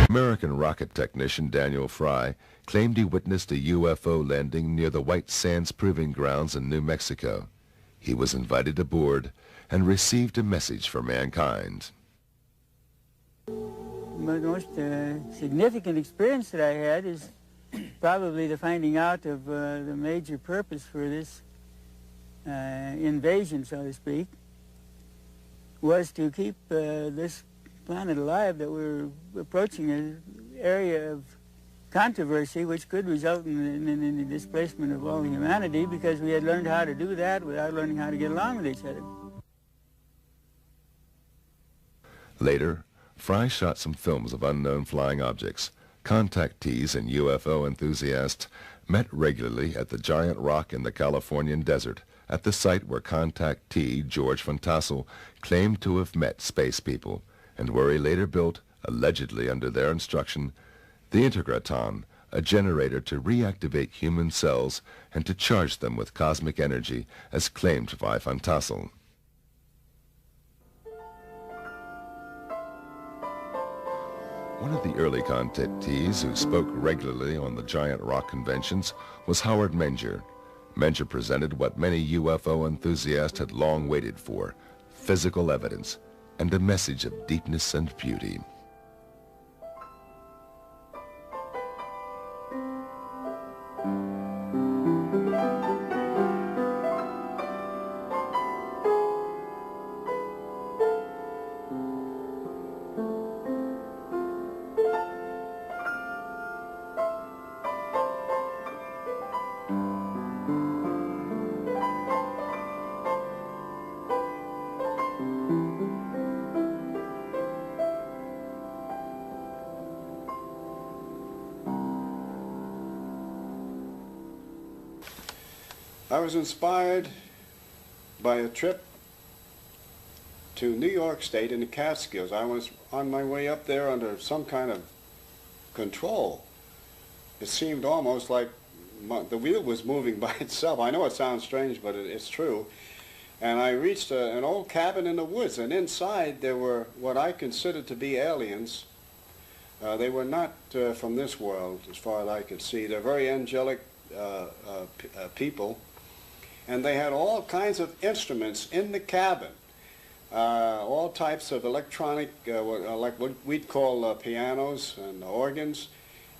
American rocket technician Daniel Fry claimed he witnessed a UFO landing near the White Sands Proving Grounds in New Mexico. He was invited aboard and received a message for mankind. The most significant experience that I had is probably the finding out of the major purpose for this invasion, so to speak, was to keep this planet alive, that we're approaching an area of controversy which could result in the displacement of all humanity, because we had learned how to do that without learning how to get along with each other. Later, Fry shot some films of unknown flying objects. Contactees and UFO enthusiasts met regularly at the giant rock in the Californian desert, at the site where contactee George Van Tassel claimed to have met space people, and where he later built, allegedly under their instruction, the Integraton, a generator to reactivate human cells and to charge them with cosmic energy, as claimed by Van Tassel. One of the early contactees who spoke regularly on the giant rock conventions was Howard Menger. Menger presented what many UFO enthusiasts had long waited for: physical evidence and a message of deepness and beauty. I was inspired by a trip to New York State in the Catskills. I was on my way up there under some kind of control. It seemed almost like the wheel was moving by itself. I know it sounds strange, but it's true. And I reached an old cabin in the woods, and inside there were what I considered to be aliens. They were not from this world, as far as I could see. They're very angelic people. And they had all kinds of instruments in the cabin, all types of electronic, like what we'd call pianos and organs.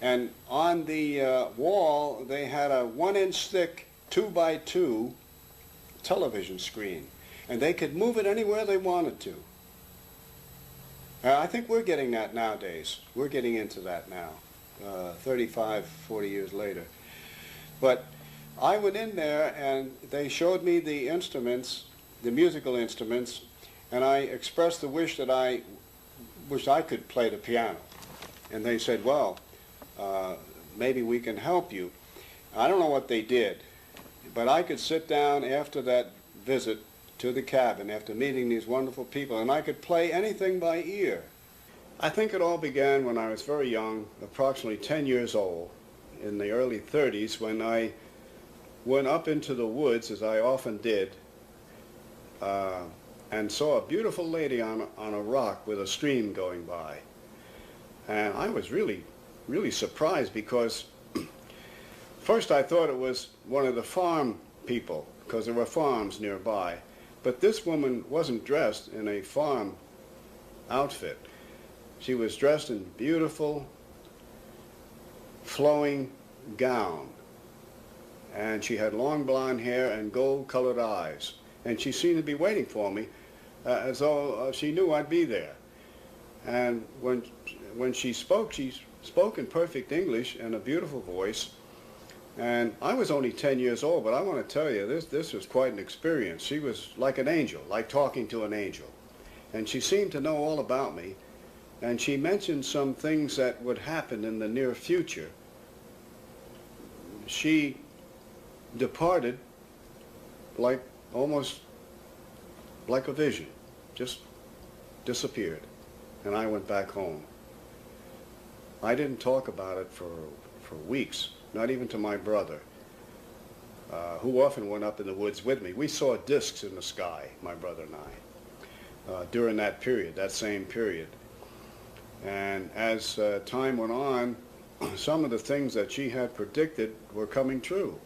And on the wall, they had a 1-inch thick 2x2 television screen. And they could move it anywhere they wanted to. I think we're getting that nowadays. We're getting into that now, 35, 40 years later. But I went in there and they showed me the instruments, the musical instruments, and I expressed the wish that I could play the piano. And they said, well, maybe we can help you. I don't know what they did, but I could sit down after that visit to the cabin, after meeting these wonderful people, and I could play anything by ear. I think it all began when I was very young, approximately 10 years old, in the early 30s, when I went up into the woods, as I often did, and saw a beautiful lady on a rock with a stream going by. And I was really surprised, because first I thought it was one of the farm people, because there were farms nearby. But this woman wasn't dressed in a farm outfit. She was dressed in beautiful, flowing gown. And she had long blonde hair and gold-colored eyes. And she seemed to be waiting for me, as though she knew I'd be there. And when she spoke in perfect English and a beautiful voice. And I was only 10 years old, but I want to tell you, this was quite an experience. She was like an angel, like talking to an angel. And she seemed to know all about me. And she mentioned some things that would happen in the near future. She departed almost like a vision, just disappeared, and I went back home. I didn't talk about it for weeks, not even to my brother, who often went up in the woods with me. We saw discs in the sky, my brother and I, during that period, that same period. And as time went on, some of the things that she had predicted were coming true.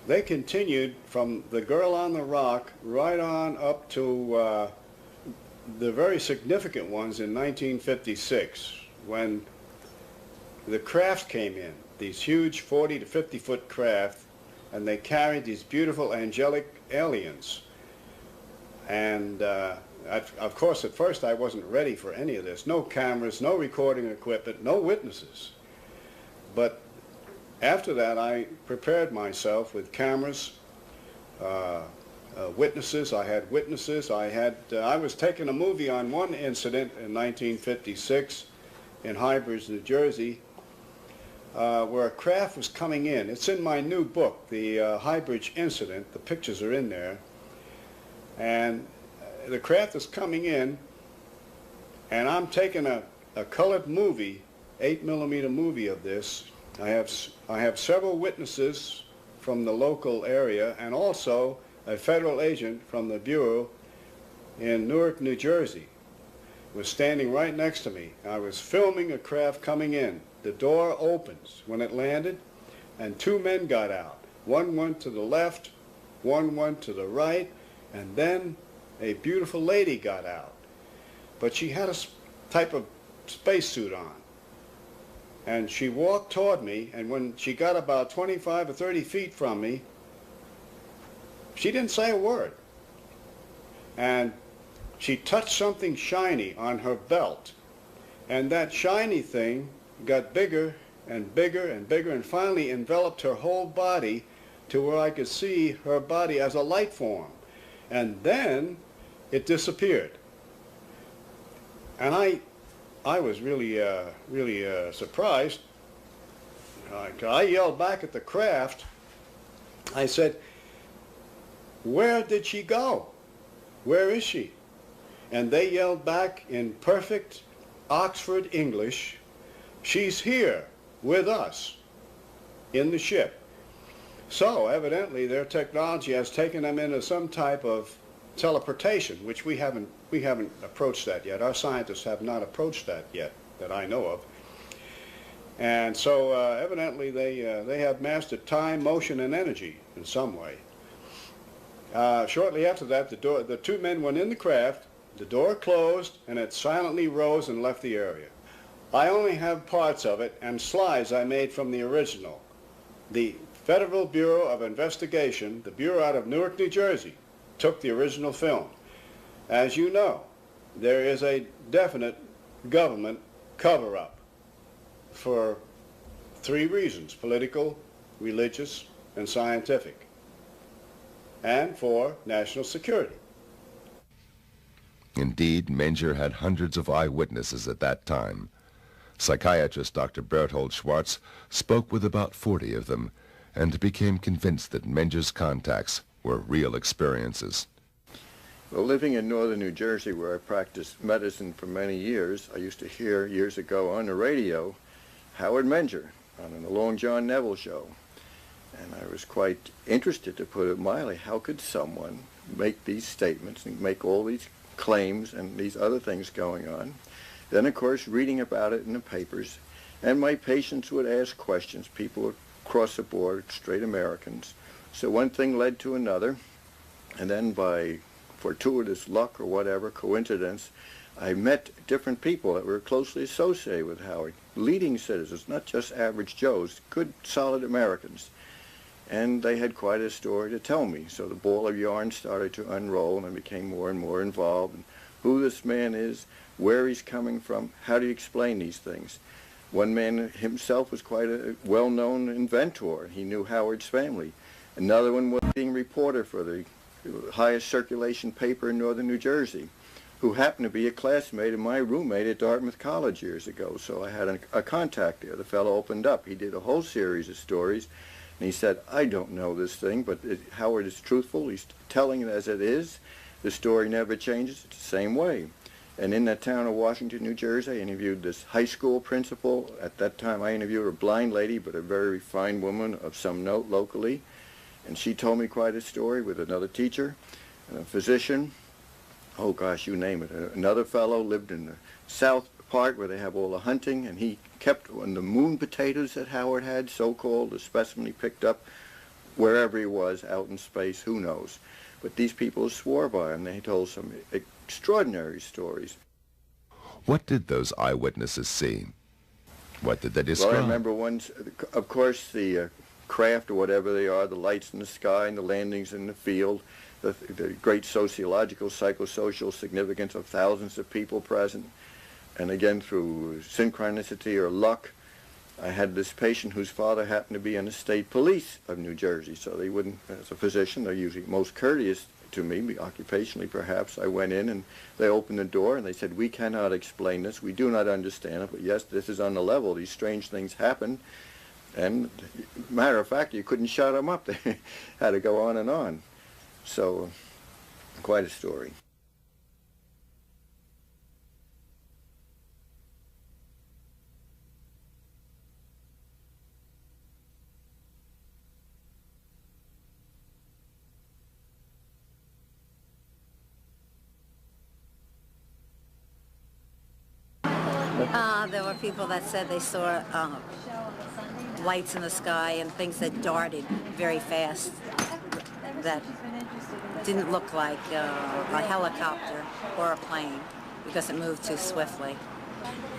They continued from the girl on the rock right on up to the very significant ones in 1956, when the craft came in, these huge 40 to 50 foot craft, and they carried these beautiful angelic aliens. And of course, at first I wasn't ready for any of this. No cameras, no recording equipment, no witnesses. But after that, I prepared myself with cameras, witnesses. I had witnesses. I was taking a movie on one incident in 1956 in Highbridge, New Jersey, where a craft was coming in. It's in my new book, the Highbridge incident. The pictures are in there. And the craft is coming in, and I'm taking a colored movie, 8mm movie of this. I have several witnesses from the local area, and also a federal agent from the Bureau in Newark, New Jersey was standing right next to me. I was filming a craft coming in. The door opens when it landed, and two men got out. One went to the left, one went to the right, and then a beautiful lady got out. But she had a type of spacesuit on. And she walked toward me, and when she got about 25 or 30 feet from me, she didn't say a word. And she touched something shiny on her belt. And that shiny thing got bigger and bigger and bigger, and finally enveloped her whole body to where I could see her body as a light form. And then it disappeared. And I was really surprised. I yelled back at the craft. I said, "Where did she go? Where is she?" And they yelled back in perfect Oxford English, "She's here with us in the ship." So evidently their technology has taken them into some type of teleportation, which we haven't approached that yet. Our scientists have not approached that yet, that I know of. And so evidently they have mastered time, motion, and energy in some way. Shortly after that, the two men went in the craft, the door closed, and it silently rose and left the area. I only have parts of it and slides I made from the original. The Federal Bureau of Investigation, the Bureau out of Newark, New Jersey, took the original film. As you know, there is a definite government cover-up for three reasons: political, religious, and scientific, and for national security. Indeed, Menger had hundreds of eyewitnesses at that time. Psychiatrist Dr. Berthold Schwartz spoke with about 40 of them and became convinced that Menger's contacts were real experiences. Well, living in northern New Jersey, where I practiced medicine for many years, I used to hear years ago on the radio Howard Menger on the Long John Neville show. And I was quite interested, to put it mildly. How could someone make these statements and make all these claims and these other things going on? Then, of course, reading about it in the papers, and my patients would ask questions. People across the board, straight Americans. So one thing led to another, and then by fortuitous luck or whatever, coincidence, I met different people that were closely associated with Howard, leading citizens, not just average Joes, good, solid Americans. And they had quite a story to tell me. So the ball of yarn started to unroll, and I became more and more involved in who this man is, where he's coming from, how do you explain these things. One man himself was quite a well-known inventor. He knew Howard's family. Another one was being reporter for the highest circulation paper in northern New Jersey, who happened to be a classmate of my roommate at Dartmouth College years ago. So I had a contact there. The fellow opened up. He did a whole series of stories, and he said, "I don't know this thing, but Howard is truthful. He's telling it as it is. The story never changes. It's the same way." And in that town of Washington, New Jersey, I interviewed this high school principal. At that time, I interviewed a blind lady, but a very refined woman of some note locally. And she told me quite a story with another teacher, and a physician. Oh, gosh, you name it. Another fellow lived in the south part where they have all the hunting, and he kept on the moon potatoes that Howard had, so-called, the specimen he picked up wherever he was, out in space, who knows. But these people swore by him. They told some extraordinary stories. What did those eyewitnesses see? What did they describe? Well, I remember once, of course, the craft or whatever they are, the lights in the sky and the landings in the field, the great sociological, psychosocial significance of thousands of people present. And again, through synchronicity or luck, I had this patient whose father happened to be in the state police of New Jersey, so they wouldn't, as a physician, they're usually most courteous to me, occupationally perhaps. I went in and they opened the door and they said, "We cannot explain this, we do not understand it, but yes, this is on the level, these strange things happen." And matter of fact, you couldn't shut them up, they had to go on and on. So, quite a story. There were people that said they saw lights in the sky and things that darted very fast that didn't look like a helicopter or a plane because it moved too swiftly.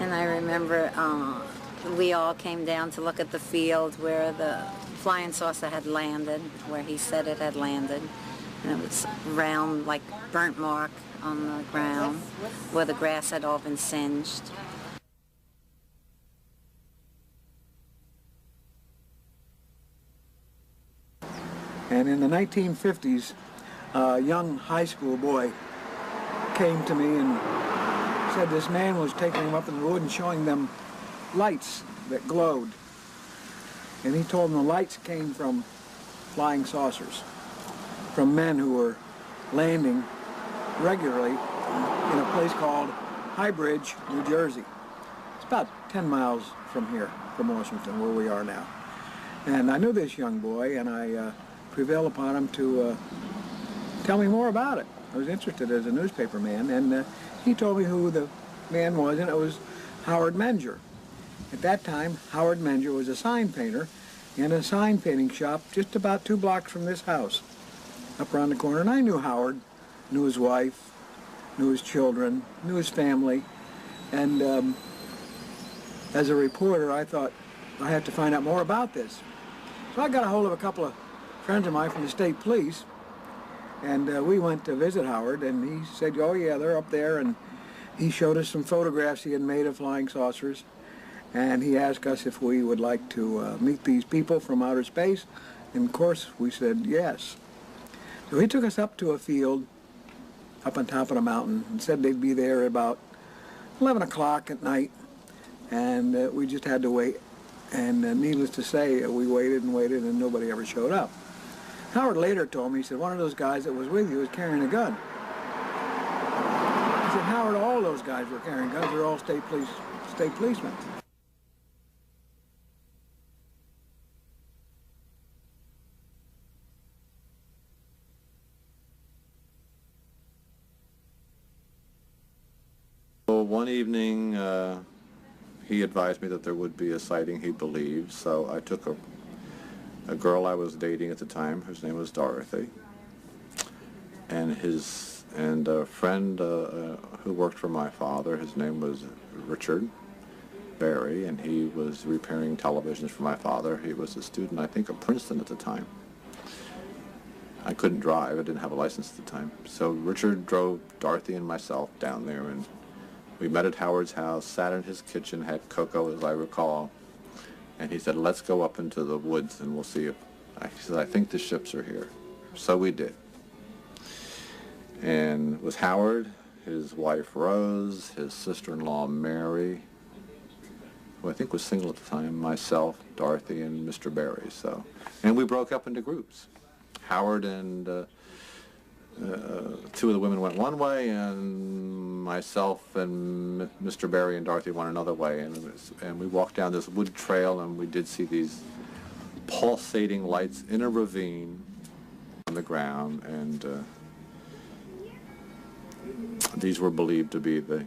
And I remember we all came down to look at the field where the flying saucer had landed, where he said it had landed. And it was round, like burnt mark on the ground where the grass had all been singed. And in the 1950s, a young high school boy came to me and said this man was taking them up in the wood and showing them lights that glowed. And he told them the lights came from flying saucers, from men who were landing regularly in a place called High Bridge, New Jersey. It's about 10 miles from here, from Washington, where we are now. And I knew this young boy, and I prevailed upon him to tell me more about it. I was interested as a newspaper man, and he told me who the man was, and it was Howard Menger. At that time, Howard Menger was a sign painter in a sign painting shop just about 2 blocks from this house, up around the corner. And I knew Howard, knew his wife, knew his children, knew his family, and as a reporter, I thought I had to find out more about this. So I got a hold of a couple of friends of mine from the state police, and we went to visit Howard, and he said, "Oh yeah, they're up there," and he showed us some photographs he had made of flying saucers, and he asked us if we would like to meet these people from outer space, and of course we said yes. So he took us up to a field up on top of the mountain and said they'd be there at about 11 o'clock at night, and we just had to wait. And needless to say, we waited and waited, and nobody ever showed up. Howard later told me, he said, one of those guys that was with you was carrying a gun. He said, Howard, all those guys were carrying guns. They're all state policemen. Well, one evening, he advised me that there would be a sighting, he believed, so I took a girl I was dating at the time, whose name was Dorothy, and a friend who worked for my father. His name was Richard Barry, and he was repairing televisions for my father. He was a student, I think, of Princeton at the time. I couldn't drive, I didn't have a license at the time. So Richard drove Dorothy and myself down there, and we met at Howard's house, sat in his kitchen, had cocoa, as I recall, and he said, let's go up into the woods and we'll see if, he said, I think the ships are here. So we did. And it was Howard, his wife Rose, his sister-in-law Mary, who I think was single at the time, myself, Dorothy, and Mr. Barry. So, and we broke up into groups. Howard and 2 of the women went one way, and myself and Mr. Barry and Dorothy went another way, and we walked down this wood trail, and we did see these pulsating lights in a ravine on the ground, and these were believed to be the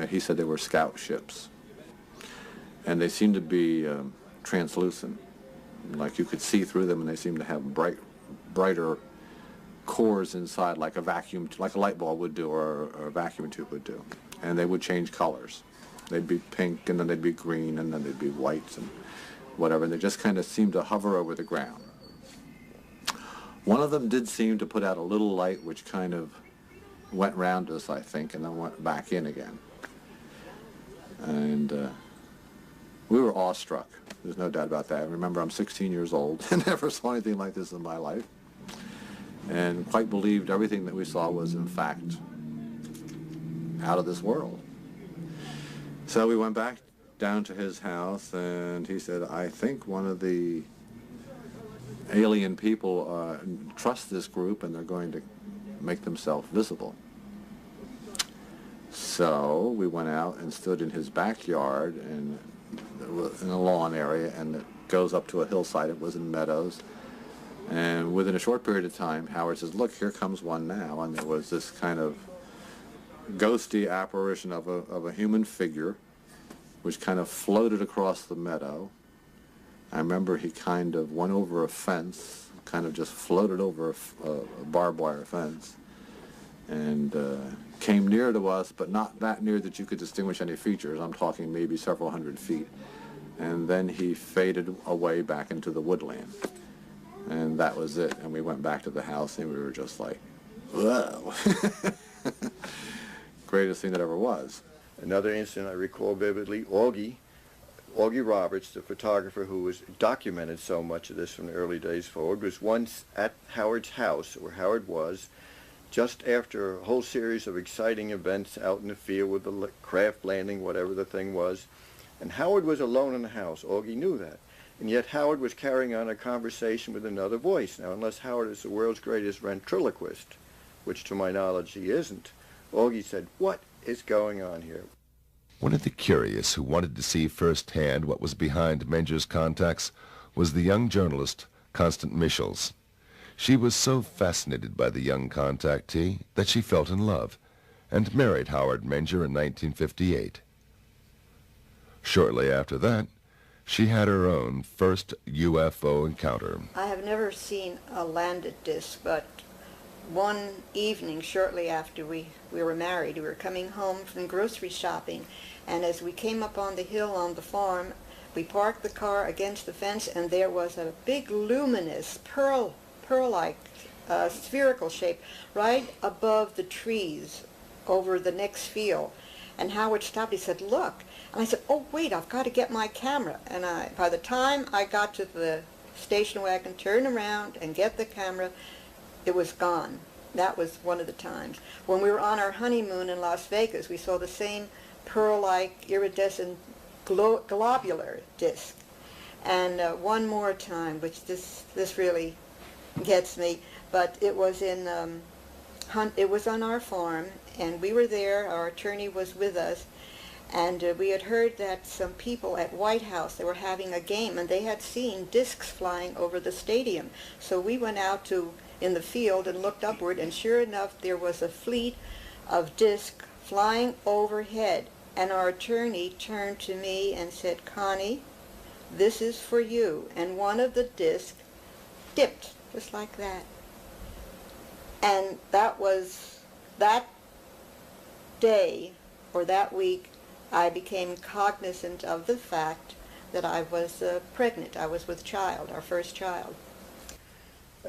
he said they were scout ships. And they seemed to be translucent. Like you could see through them, and they seemed to have brighter cores inside, like a light bulb would do, or a vacuum tube would do. And they would change colors. They'd be pink, and then they'd be green, and then they'd be white, and whatever. And they just kind of seemed to hover over the ground. One of them did seem to put out a little light, which kind of went round us, I think, and then went back in again. And we were awestruck. There's no doubt about that. Remember, I'm 16 years old and never saw anything like this in my life, and quite believed everything that we saw was, in fact, out of this world. So we went back down to his house, and he said, I think one of the alien people trust this group, and they're going to make themselves visible. So we went out and stood in his backyard, and in a lawn area, and it goes up to a hillside. It was in meadows. And within a short period of time, Howard says, look, here comes one now. And there was this kind of ghosty apparition of a human figure, which kind of floated across the meadow. I remember he kind of went over a fence, kind of just floated over a barbed wire fence, and came near to us, but not that near that you could distinguish any features. I'm talking maybe several hundred feet. And then he faded away back into the woodland. And that was it. And we went back to the house, and we were just like, whoa. Greatest thing that ever was. Another incident I recall vividly, Augie Roberts, the photographer who was documented so much of this from the early days forward, was once at Howard's house, where Howard was, just after a whole series of exciting events out in the field with the craft landing, whatever the thing was. And Howard was alone in the house. Augie knew that. And yet Howard was carrying on a conversation with another voice. Now, unless Howard is the world's greatest ventriloquist, which to my knowledge he isn't, Augie said, what is going on here? One of the curious who wanted to see firsthand what was behind Menger's contacts was the young journalist Constance Michels. She was so fascinated by the young contactee that she fell in love and married Howard Menger in 1958. Shortly after that, she had her own first UFO encounter. I have never seen a landed disc, but one evening shortly after we were married, we were coming home from grocery shopping, and as we came up on the hill on the farm, we parked the car against the fence, and there was a big luminous pearl-like spherical shape right above the trees over the next field. And Howard stopped. He said, look. And I said, oh, wait, I've got to get my camera. And by the time I got to the station wagon, turn around and get the camera, it was gone. That was one of the times. When we were on our honeymoon in Las Vegas, we saw the same pearl-like iridescent globular disc. And one more time, which this really gets me, but it was it was on our farm, and we were there. Our attorney was with us, and we had heard that some people at White House, they were having a game, and they had seen discs flying over the stadium. So we went out in the field and looked upward, and sure enough, there was a fleet of discs flying overhead. And our attorney turned to me and said, Connie, this is for you. And one of the discs dipped, just like that. And that was that day, or that week, I became cognizant of the fact that I was pregnant. I was with child, our first child.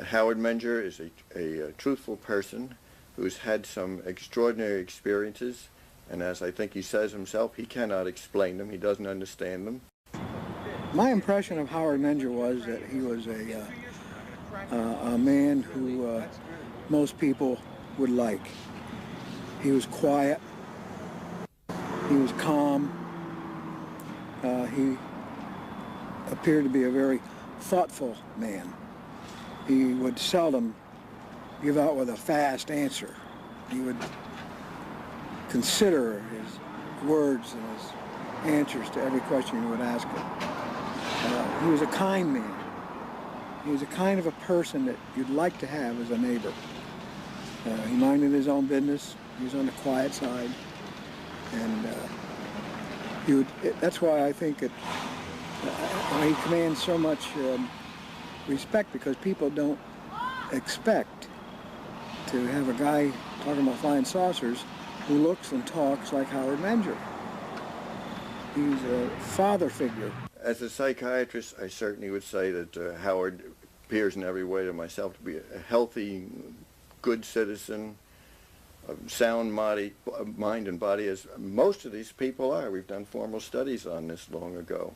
Howard Menger is a truthful person who's had some extraordinary experiences, and as I think he says himself, he cannot explain them, he doesn't understand them. My impression of Howard Menger was that he was a man who most people would like. He was quiet, he was calm, he appeared to be a very thoughtful man. He would seldom give out with a fast answer. He would consider his words and his answers to every question you would ask him. He was a kind man. He was a kind of a person that you'd like to have as a neighbor. He minded his own business. He was on the quiet side. And that's why I think he commands so much respect, because people don't expect to have a guy talking about flying saucers who looks and talks like Howard Menger. He's a father figure. As a psychiatrist, I certainly would say that Howard appears in every way to myself to be a healthy, good citizen, a sound mind and body, as most of these people are. We've done formal studies on this long ago.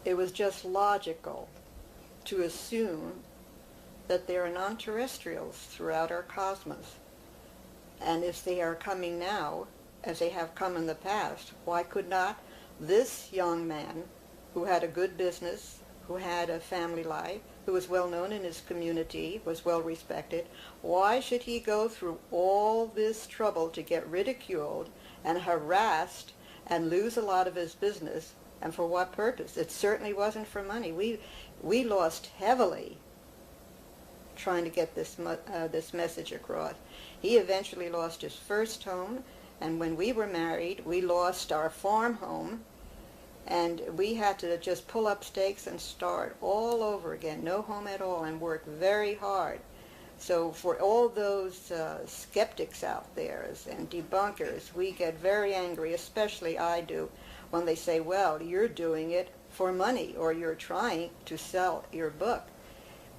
It was just logical to assume that there are non-terrestrials throughout our cosmos. And if they are coming now, as they have come in the past, why could not this young man, who had a good business, who had a family life, who was well known in his community, was well respected, why should he go through all this trouble to get ridiculed and harassed and lose a lot of his business? And for what purpose? It certainly wasn't for money. We lost heavily trying to get this message across. He eventually lost his first home, and when we were married, we lost our farm home, and we had to just pull up stakes and start all over again, no home at all, and work very hard. So for all those skeptics out there and debunkers, we get very angry, especially I do, when they say, well, you're doing it for money, or you're trying to sell your book.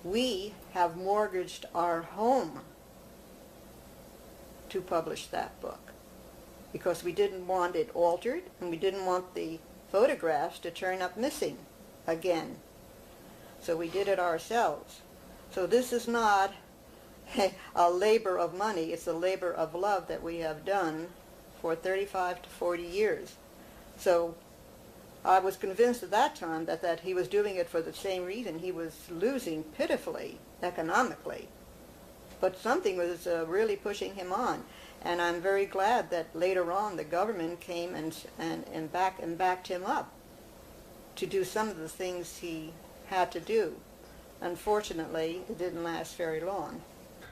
We have mortgaged our home to publish that book because we didn't want it altered, and we didn't want the photographs to turn up missing again. So we did it ourselves. So this is not a labor of money, it's a labor of love that we have done for 35 to 40 years. So I was convinced at that time that he was doing it for the same reason. He was losing pitifully economically. But something was really pushing him on. And I'm very glad that later on the government came and backed him up to do some of the things he had to do. Unfortunately, it didn't last very long.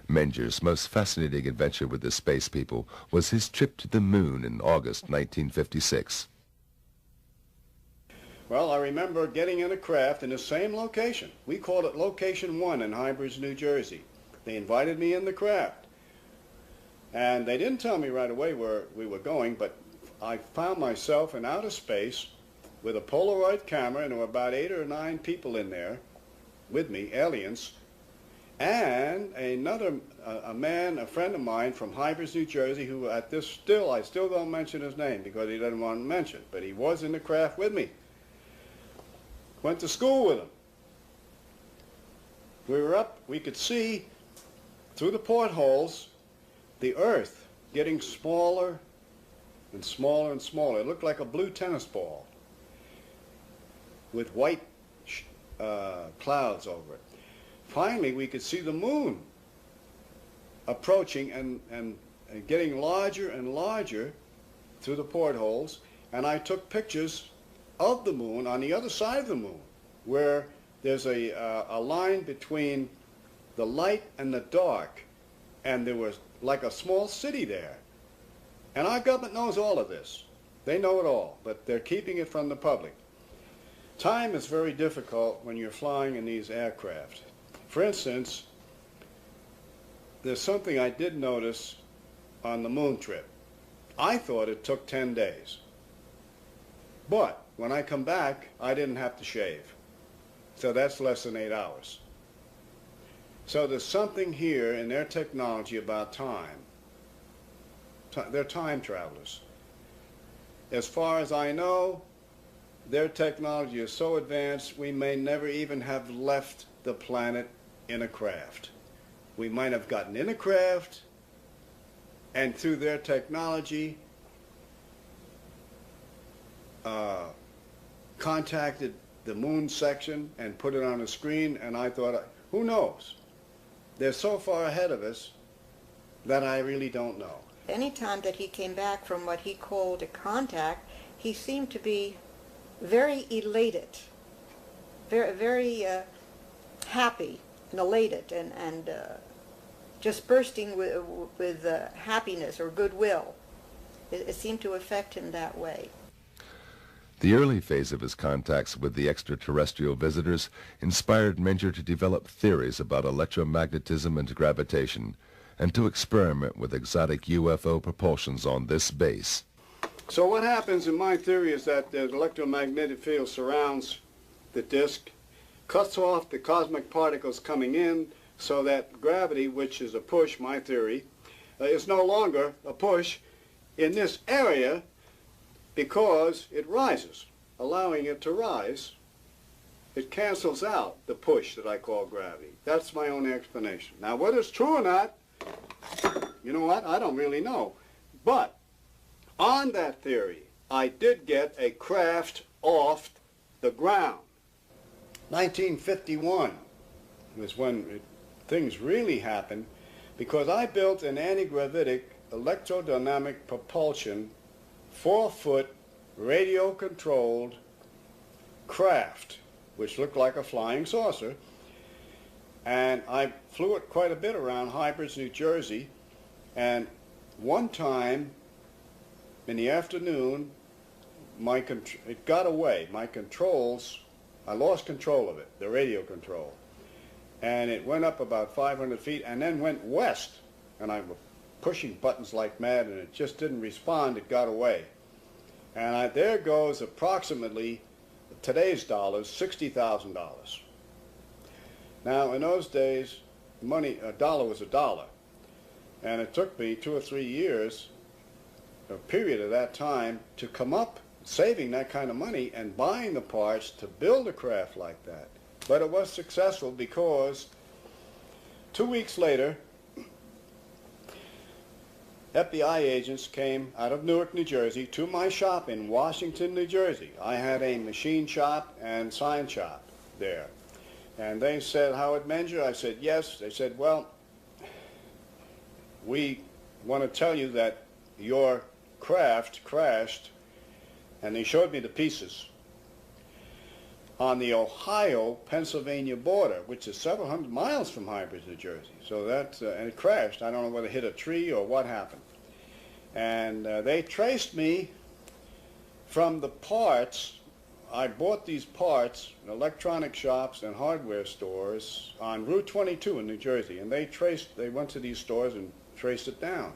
Menger's most fascinating adventure with the space people was his trip to the moon in August 1956. Well, I remember getting in a craft in the same location. We called it Location 1 in Highbridge, New Jersey. They invited me in the craft. And they didn't tell me right away where we were going, but I found myself in outer space with a Polaroid camera, and there were about 8 or 9 people in there with me, aliens, and a man, a friend of mine from Highbridge, New Jersey, who I still don't mention his name because he doesn't want to mention, but he was in the craft with me. Went to school with him. We were up, we could see through the portholes the Earth getting smaller and smaller and smaller. It looked like a blue tennis ball with white clouds over it. Finally, we could see the moon approaching and getting larger and larger through the portholes, and I took pictures of the moon on the other side of the moon, where there's a line between the light and the dark, and there was like a small city there. And our government knows all of this. They know it all, but they're keeping it from the public. Time is very difficult when you're flying in these aircraft. For instance, there's something I did notice on the moon trip. I thought it took 10 days. But when I come back, I didn't have to shave. So that's less than 8 hours. So there's something here in their technology about time. They're time travelers. As far as I know, their technology is so advanced we may never even have left the planet in a craft. We might have gotten in a craft, and through their technology contacted the moon section and put it on a screen, and I thought, who knows? They're so far ahead of us that I really don't know. Any time that he came back from what he called a contact, he seemed to be very elated, very happy and elated, and just bursting with happiness or goodwill. It seemed to affect him that way. The early phase of his contacts with the extraterrestrial visitors inspired Menger to develop theories about electromagnetism and gravitation, and to experiment with exotic UFO propulsions on this base. So what happens in my theory is that the electromagnetic field surrounds the disk, cuts off the cosmic particles coming in, so that gravity, which is a push, my theory, is no longer a push in this area, because it rises. Allowing it to rise, it cancels out the push that I call gravity. That's my own explanation. Now, whether it's true or not, you know what? I don't really know. But on that theory, I did get a craft off the ground. 1951 was when things really happened, because I built an anti-gravitic electrodynamic propulsion 4-foot radio-controlled craft, which looked like a flying saucer, and I flew it quite a bit around Hybrids, New Jersey, and one time in the afternoon it got away. My controls, I lost control of it, the radio control, and it went up about 500 feet and then went west, and I was pushing buttons like mad, and it just didn't respond. It got away. And there goes approximately, today's dollars, $60,000. Now, in those days, money, a dollar was a dollar. And it took me 2 or 3 years, a period of that time, to come up saving that kind of money and buying the parts to build a craft like that. But it was successful because 2 weeks later, FBI agents came out of Newark, New Jersey, to my shop in Washington, New Jersey. I had a machine shop and sign shop there. And they said, "Howard Menger?" I said, "Yes." They said, "Well, we want to tell you that your craft crashed," and they showed me the pieces, on the Ohio-Pennsylvania border, which is several hundred miles from Hybrids, New Jersey. So that, and it crashed. I don't know whether it hit a tree or what happened. And they traced me from the parts. I bought these parts in electronic shops and hardware stores on Route 22 in New Jersey. And they went to these stores and traced it down.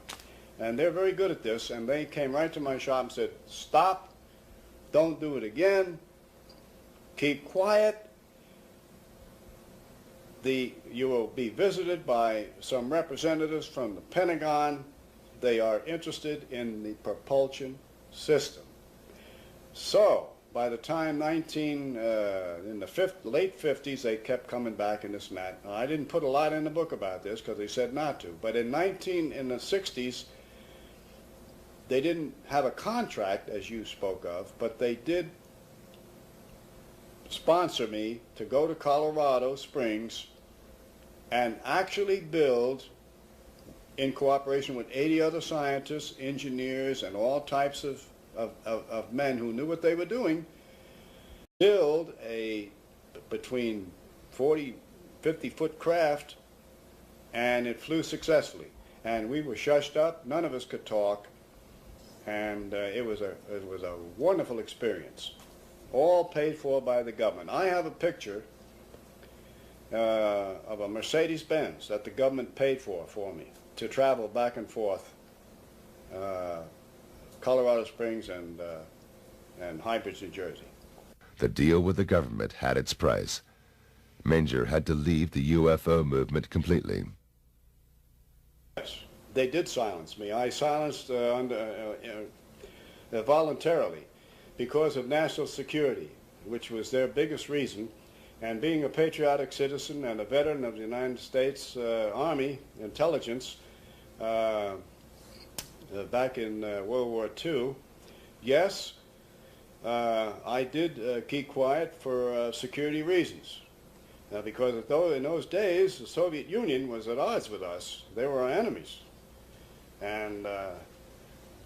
And they're very good at this. And they came right to my shop and said, "Stop, don't do it again. Keep quiet. You will be visited by some representatives from the Pentagon. They are interested in the propulsion system." So, by the time in the late 50s, they kept coming back in this and that. Now, I didn't put a lot in the book about this because they said not to. But in the 60s, they didn't have a contract, as you spoke of, but they did sponsor me to go to Colorado Springs and actually build, in cooperation with 80 other scientists, engineers, and all types of men who knew what they were doing, build a between 40, 50-foot craft, and it flew successfully. And we were shushed up, none of us could talk, and it was a wonderful experience, all paid for by the government. I have a picture of a Mercedes-Benz that the government paid for me to travel back and forth, Colorado Springs and Hybrids, New Jersey. The deal with the government had its price. Menger had to leave the UFO movement completely. Yes, they did silence me. I silenced voluntarily because of national security, which was their biggest reason. And being a patriotic citizen and a veteran of the United States Army intelligence back in World War II, yes, I did keep quiet for security reasons. Because in those days, the Soviet Union was at odds with us. They were our enemies. And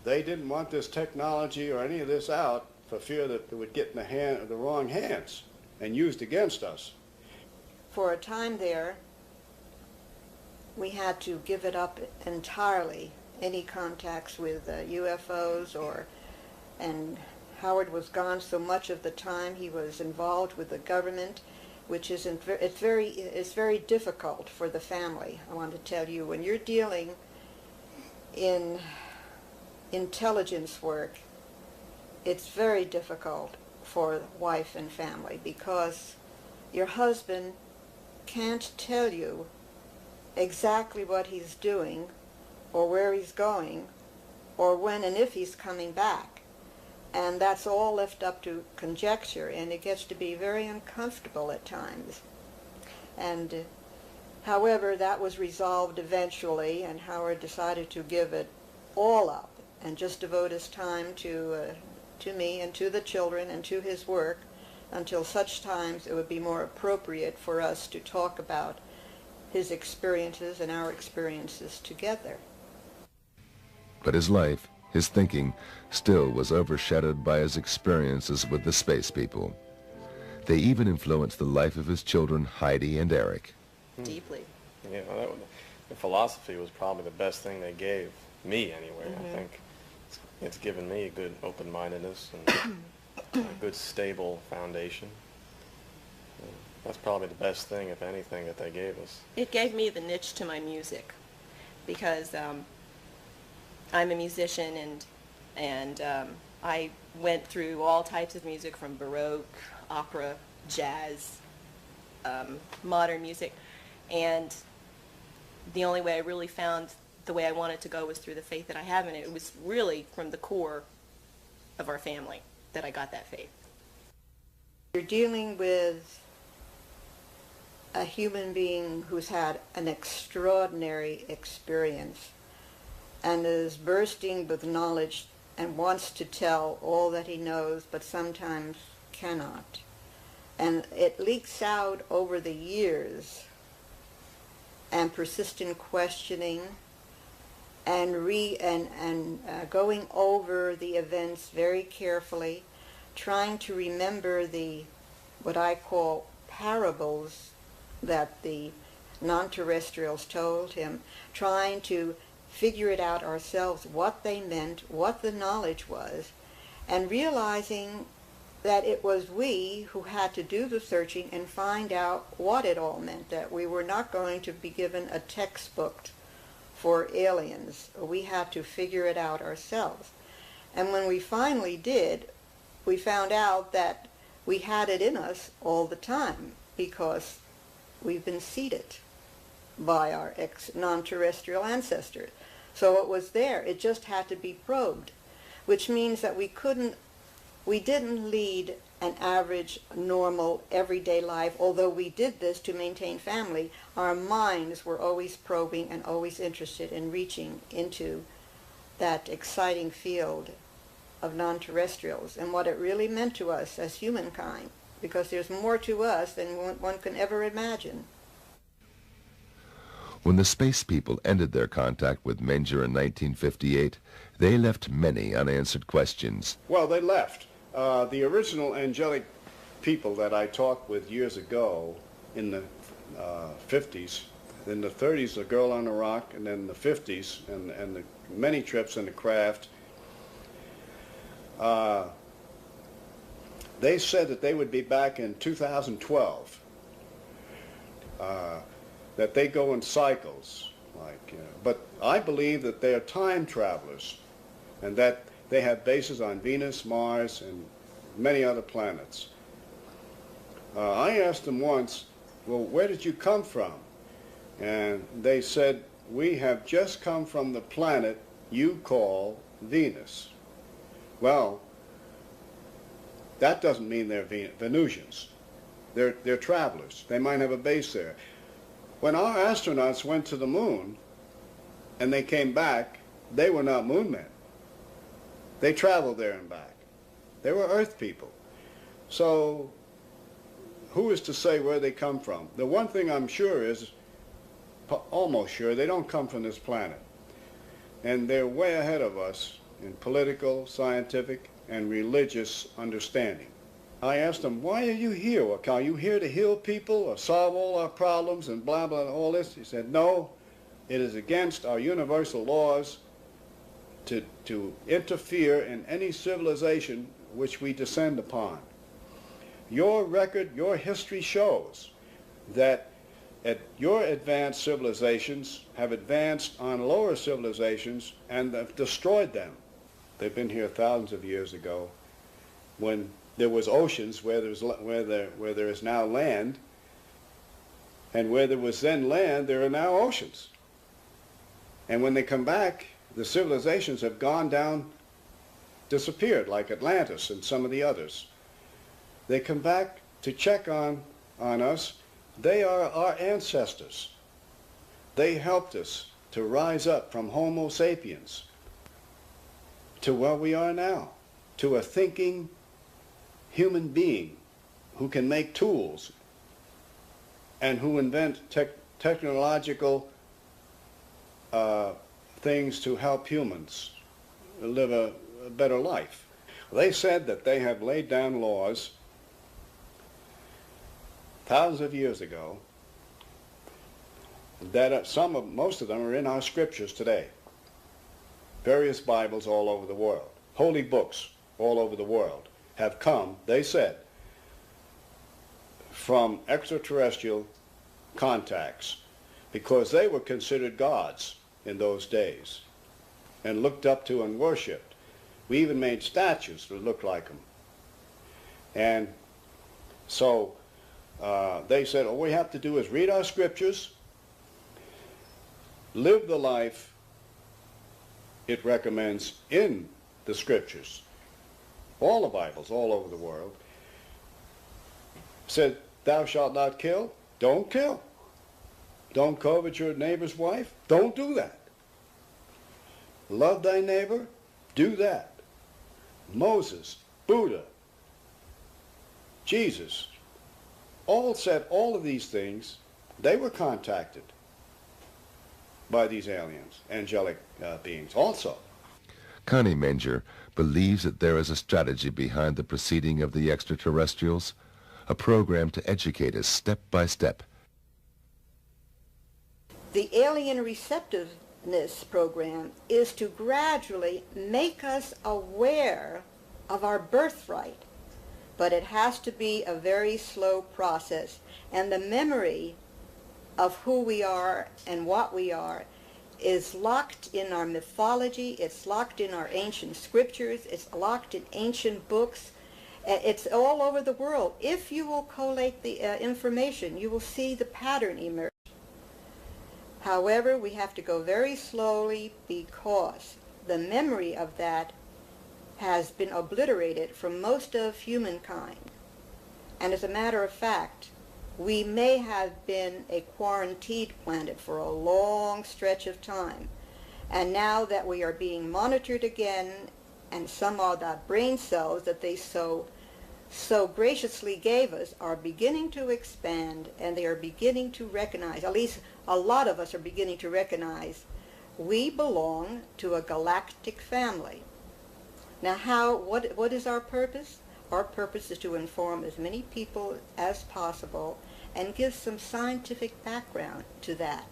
they didn't want this technology or any of this out for fear that it would get in the wrong hands and used against us. For a time there, we had to give it up entirely any contacts with UFOs and Howard was gone so much of the time. He was involved with the government, which it's very difficult for the family. I want to tell you, when you're dealing in intelligence work, it's very difficult for wife and family because your husband can't tell you exactly what he's doing or where he's going or when and if he's coming back. And that's all left up to conjecture, and it gets to be very uncomfortable at times. And however, that was resolved eventually, and Howard decided to give it all up and just devote his time to me and to the children and to his work until such times it would be more appropriate for us to talk about his experiences and our experiences together. But his life, his thinking, still was overshadowed by his experiences with the space people. They even influenced the life of his children, Heidi and Eric. Deeply. Yeah, the philosophy was probably the best thing they gave me anyway. Mm-hmm. I think it's given me a good open-mindedness and a good stable foundation. And that's probably the best thing, if anything, that they gave us. It gave me the niche to my music because I'm a musician and I went through all types of music from Baroque, opera, jazz, modern music, and the only way I really found the way I wanted to go was through the faith that I have in it. It was really from the core of our family that I got that faith. You're dealing with a human being who's had an extraordinary experience and is bursting with knowledge and wants to tell all that he knows, but sometimes cannot. And it leaks out over the years, and persistent questioning and going over the events very carefully, trying to remember what I call parables that the non-terrestrials told him, trying to figure it out ourselves, what they meant, what the knowledge was, and realizing that it was we who had to do the searching and find out what it all meant, that we were not going to be given a textbook for aliens. We had to figure it out ourselves. And when we finally did, we found out that we had it in us all the time because we've been seeded by our non-terrestrial ancestors. So it was there. It just had to be probed, which means that we didn't lead an average, normal, everyday life. Although we did this to maintain family, our minds were always probing and always interested in reaching into that exciting field of non-terrestrials and what it really meant to us as humankind, because there's more to us than one can ever imagine. When the space people ended their contact with Menger in 1958, they left many unanswered questions. Well, they left. The original angelic people that I talked with years ago in the 50s, in the 30s, A Girl on a Rock, and then the 50s, and the many trips in the craft, they said that they would be back in 2012, that they go in cycles, but I believe that they are time travelers, and that they have bases on Venus, Mars, and many other planets. I asked them once, well, where did you come from? And they said, we have just come from the planet you call Venus. Well, that doesn't mean they're Venusians. They're travelers. They might have a base there. When our astronauts went to the moon and they came back, they were not moon men. They traveled there and back. They were Earth people. So who is to say where they come from? The one thing I'm sure is, almost sure, they don't come from this planet. And they're way ahead of us in political, scientific, and religious understanding. I asked them, why are you here? Well, are you here to heal people or solve all our problems and blah, blah, all this? He said, no, it is against our universal laws to interfere in any civilization which we descend upon. Your record, your history shows that your advanced civilizations have advanced on lower civilizations and have destroyed them. They've been here thousands of years ago when there was oceans where there is now land, and where there was then land, there are now oceans. And when they come back, the civilizations have gone down, disappeared, like Atlantis and some of the others. They come back to check on us. They are our ancestors. They helped us to rise up from Homo sapiens to where we are now, to a thinking human being who can make tools and who invent technological things to help humans live a better life. They said that they have laid down laws thousands of years ago that most of them are in our scriptures today. Various Bibles all over the world, holy books all over the world have come, they said, from extraterrestrial contacts, because they were considered gods in those days and looked up to and worshipped. We even made statues that looked like them. And so they said, all we have to do is read our scriptures, live the life it recommends in the scriptures. All the Bibles all over the world said, thou shalt not kill, don't kill. Don't covet your neighbor's wife, don't do that. Love thy neighbor, do that. Moses, Buddha, Jesus, all said all of these things. They were contacted by these aliens, angelic beings also. Connie Menger believes that there is a strategy behind the proceeding of the extraterrestrials, a program to educate us step by step. The alien receptiveness program is to gradually make us aware of our birthright, but it has to be a very slow process, and the memory of who we are and what we are is locked in our mythology, it's locked in our ancient scriptures, it's locked in ancient books, it's all over the world. If you will collate the information, you will see the pattern emerge. However, we have to go very slowly because the memory of that has been obliterated from most of humankind. And as a matter of fact, we may have been a quarantined planet for a long stretch of time. And now that we are being monitored again, and some of that brain cells that they so graciously gave us are beginning to expand, and they are beginning to recognize, at least a lot of us are beginning to recognize, we belong to a galactic family. Now what is our purpose? Our purpose is to inform as many people as possible and give some scientific background to that,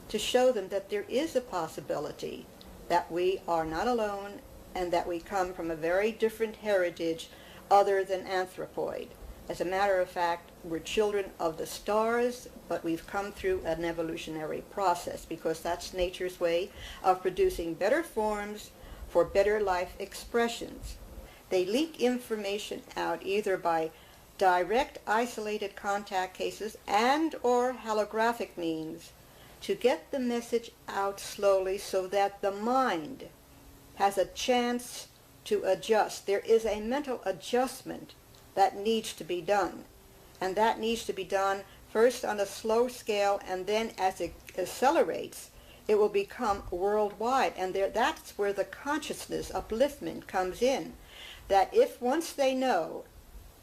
to show them that there is a possibility that we are not alone and that we come from a very different heritage other than anthropoid. As a matter of fact, we're children of the stars, but we've come through an evolutionary process because that's nature's way of producing better forms for better life expressions. They leak information out either by direct isolated contact cases and or holographic means to get the message out slowly so that the mind has a chance to adjust. There is a mental adjustment that needs to be done, and that needs to be done first on a slow scale, and then as it accelerates it will become worldwide. And that's where the consciousness upliftment comes in, that if once they know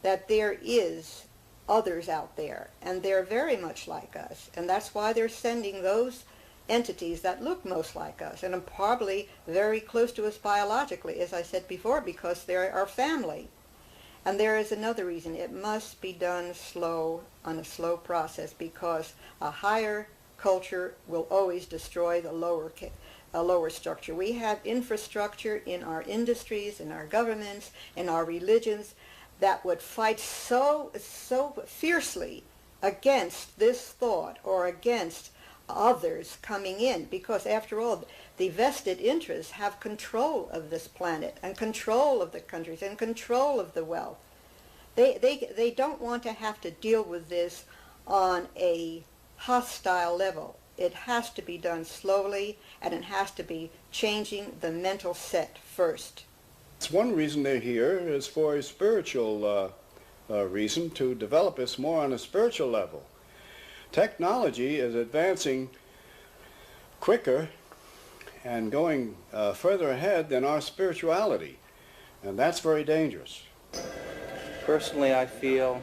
that there is others out there, and they're very much like us, and that's why they're sending those entities that look most like us and are probably very close to us biologically, as I said before, because they're our family. And there is another reason. It must be done slow, on a slow process, because a higher culture will always destroy the lower a lower structure. We have infrastructure in our industries, in our governments, in our religions that would fight so fiercely against this thought or against others coming in, because after all, the vested interests have control of this planet and control of the countries and control of the wealth. They don't want to have to deal with this on a hostile level. It has to be done slowly, and it has to be changing the mental set first. It's one reason they're here is for a spiritual reason, to develop us more on a spiritual level. Technology is advancing quicker and going further ahead than our spirituality, and that's very dangerous. Personally, I feel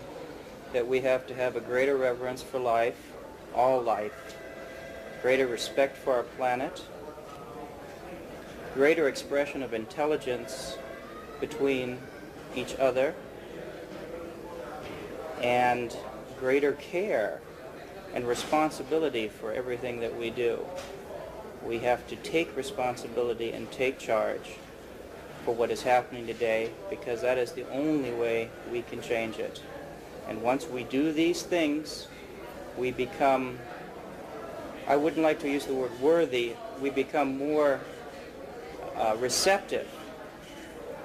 that we have to have a greater reverence for life, all life, greater respect for our planet, greater expression of intelligence between each other, and greater care and responsibility for everything that we do. We have to take responsibility and take charge for what is happening today, because that is the only way we can change it. And once we do these things, we become, I wouldn't like to use the word worthy, we become more receptive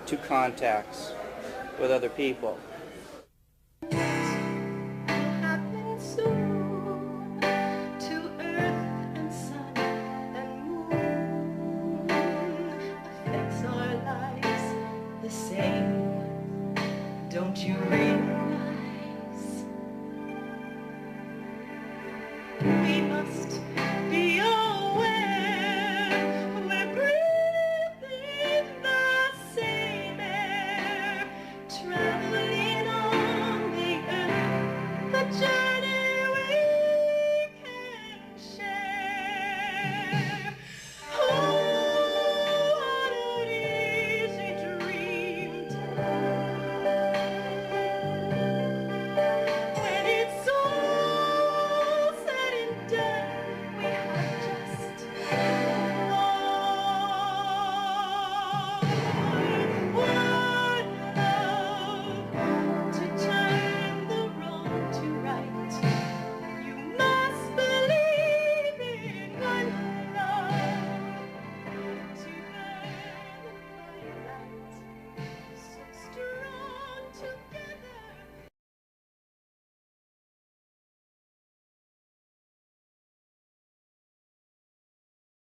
to contacts with other people.